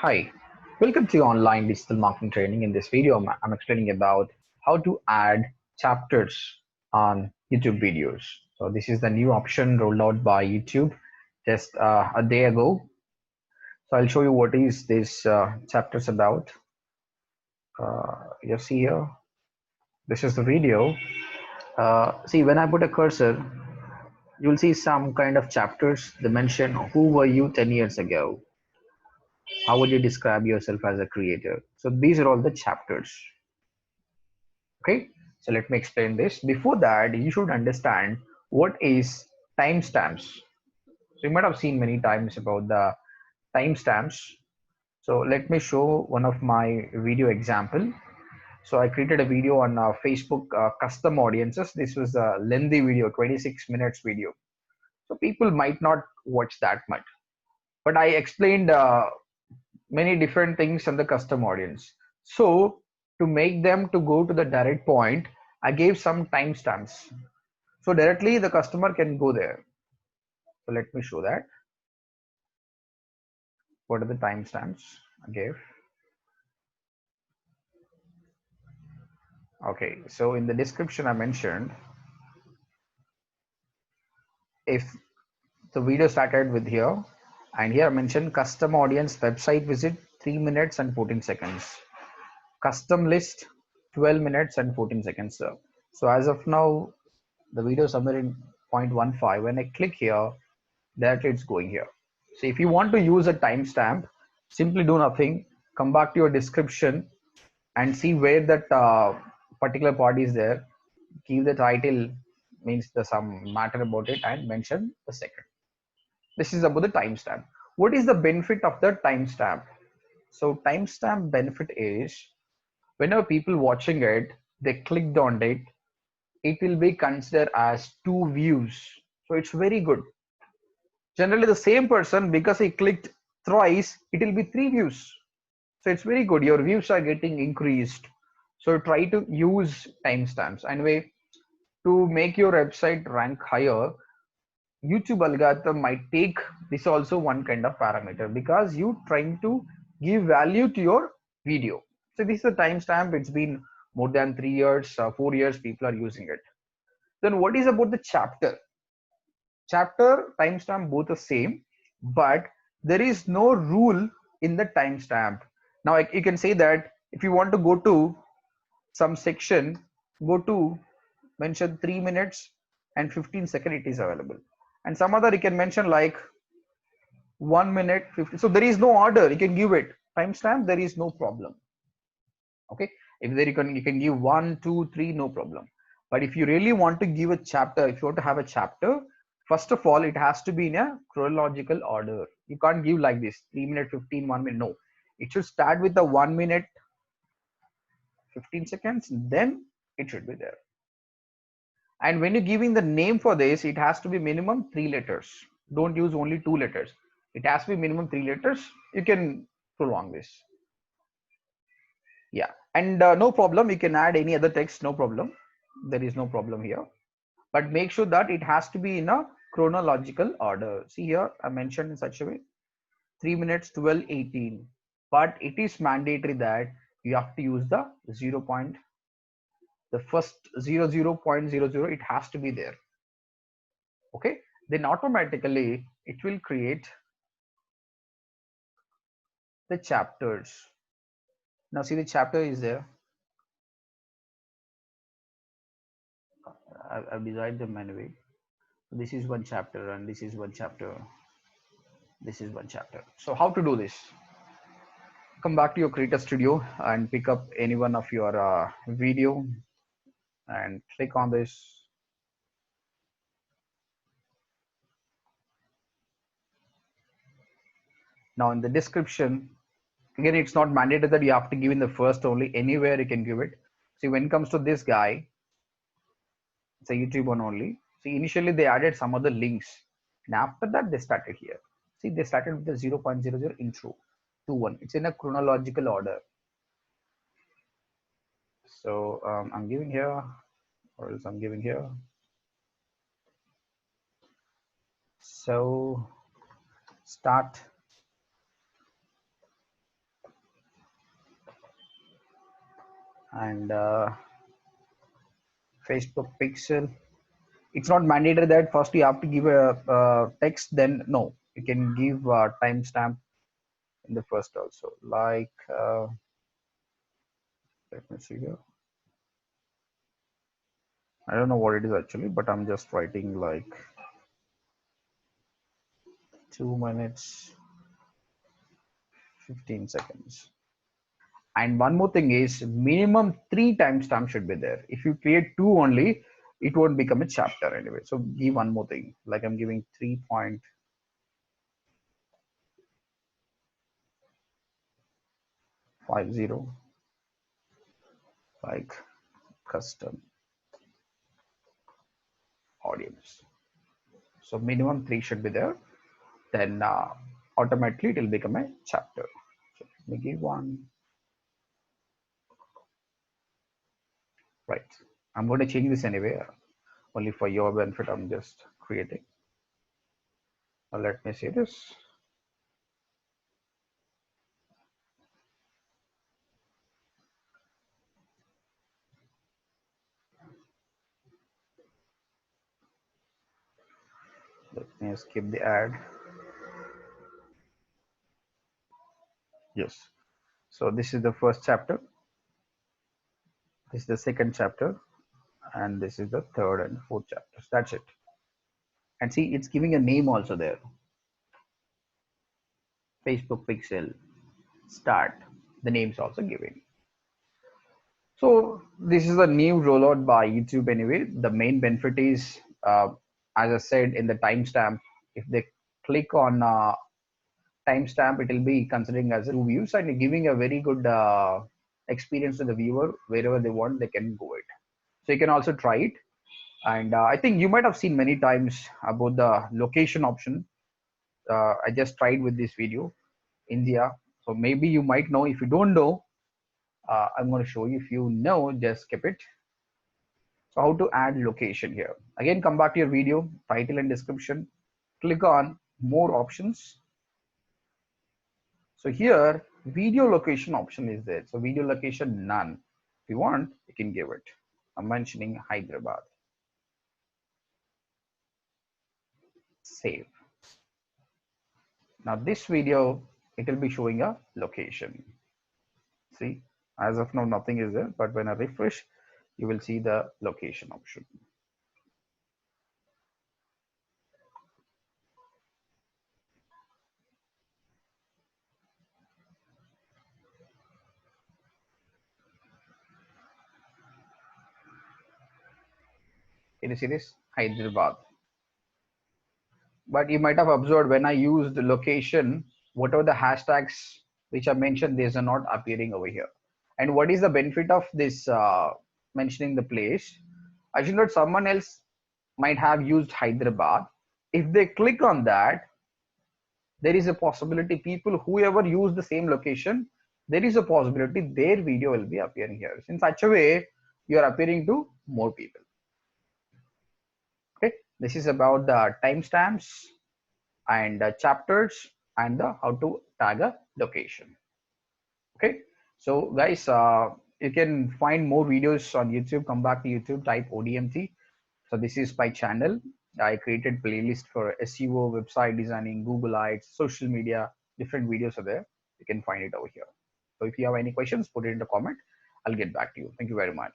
Hi, welcome to online digital marketing training. In this video, I'm explaining about how to add chapters on YouTube videos. So this is the new option rolled out by YouTube just a day ago. So I'll show you what is this chapters about. You see here, this is the video. See, when I put a cursor, you'll see some kind of chapters. They mention who were you 10 years ago. How would you describe yourself as a creator? So these are all the chapters. Okay, so let me explain this. Before that, you should understand what is timestamps. So you might have seen many times about the timestamps. So let me show one of my video example. So I created a video on Facebook custom audiences. This was a lengthy video, 26 minutes video. So people might not watch that much, but I explained many different things on the custom audience. So to make them to go to the direct point, I gave some timestamps. So directly the customer can go there. So let me show that. What are the timestamps I gave? Okay, so in the description I mentioned if the video started with here, and here I mentioned custom audience website visit 3 minutes and 14 seconds. Custom list 12 minutes and 14 seconds. So as of now, the video is somewhere in 0.15. When I click here, directly it's going here. So if you want to use a timestamp, simply do nothing, come back to your description and see where that particular part is there. Give the title, means the some matter about it, and mention the second. This is about the timestamp. What is the benefit of the timestamp? So timestamp benefit is whenever people watching it, they clicked on it, it will be considered as 2 views. So it's very good. Generally the same person, because he clicked thrice, it will be 3 views. So it's very good. Your views are getting increased. So try to use timestamps. Anyway, to make your website rank higher, YouTube algorithm might take this also one kind of parameter, because you trying to give value to your video. So this is a timestamp. It's been more than 3 years, 4 years people are using it. Then what is about the chapter? Chapter timestamp both the same, but there is no rule in the timestamp. Now you can say that if you want to go to some section, go to mention 3 minutes and 15 seconds, it is available, and some other you can mention like 1 minute 50. So there is no order, you can give it timestamp, there is no problem. Okay, if there you can give 1 2 3, no problem. But if you really want to give a chapter, if you want to have a chapter, first of all it has to be in a chronological order. You can't give like this 3 minute 15 1 minute. No, it should start with the 1 minute 15 seconds, then it should be there. And when you're giving the name for this, it has to be minimum 3 letters. Don't use only 2 letters. It has to be minimum 3 letters. You can prolong this. Yeah, and no problem, you can add any other text, no problem. There is no problem here, but make sure that it has to be in a chronological order. See here I mentioned in such a way 3 minutes 12 18, but it is mandatory that you have to use the 0 point, the first 00.00, it has to be there. Okay, then automatically it will create the chapters. Now see, the chapter is there. I've designed them anyway. This is one chapter, and this is one chapter, this is one chapter. So how to do this? Come back to your Creator Studio and pick up any one of your video and click on this. Now in the description, again, it's not mandated that you have to give in the first only, anywhere you can give it. See, when it comes to this guy, it's a YouTube one only. See, initially they added some other links, and after that they started here. See, they started with the 0.00 intro to 1. It's in a chronological order. So I'm giving here, or else I'm giving here. So start and Facebook pixel. It's not mandatory that first you have to give a text, then no, you can give a timestamp in the first also. Like, let me see here. I don't know what it is actually, but I'm just writing like 2 minutes, 15 seconds. And one more thing is minimum 3 timestamps should be there. If you create two only, it won't become a chapter anyway. So give one more thing, like I'm giving 3.50, like custom audience. So minimum 3 should be there. Then automatically it will become a chapter. So let me give one. Right. I'm going to change this anyway, only for your benefit. I'm just creating. Now let me see this. Let me skip the ad. Yes. So this is the first chapter. This is the second chapter, and this is the third and fourth chapters. That's it. And see, it's giving a name also there. Facebook Pixel Start. The name's also given. So this is a new rollout by YouTube anyway. The main benefit is, as I said in the timestamp, if they click on timestamp, it will be considering as two views and giving a very good experience to the viewer. Wherever they want, they can go it. So you can also try it. And I think you might have seen many times about the location option. I just tried with this video, India. So maybe you might know. If you don't know, I'm going to show you. If you know, just skip it. So how to add location here. Again, come back to your video, title and description. Click on more options. So here, video location option is there. So video location none. If you want, you can give it. I'm mentioning Hyderabad. Save. Now this video, it will be showing a location. See, as of now, nothing is there, but when I refresh, you will see the location option. Can you see this? Hyderabad. But you might have observed when I used the location, whatever the hashtags which are mentioned, these are not appearing over here. And what is the benefit of this mentioning the place? I should not someone else might have used Hyderabad. If they click on that, there is a possibility people whoever use the same location, there is a possibility their video will be appearing here. In such a way, you are appearing to more people. Okay, this is about the timestamps and chapters and the how to tag a location. Okay, so guys, you can find more videos on YouTube. Come back to YouTube, type ODMT. So this is my channel. I created playlist for SEO, website designing, Google Ads, social media, different videos are there. You can find it over here. So if you have any questions, put it in the comment. I'll get back to you. Thank you very much.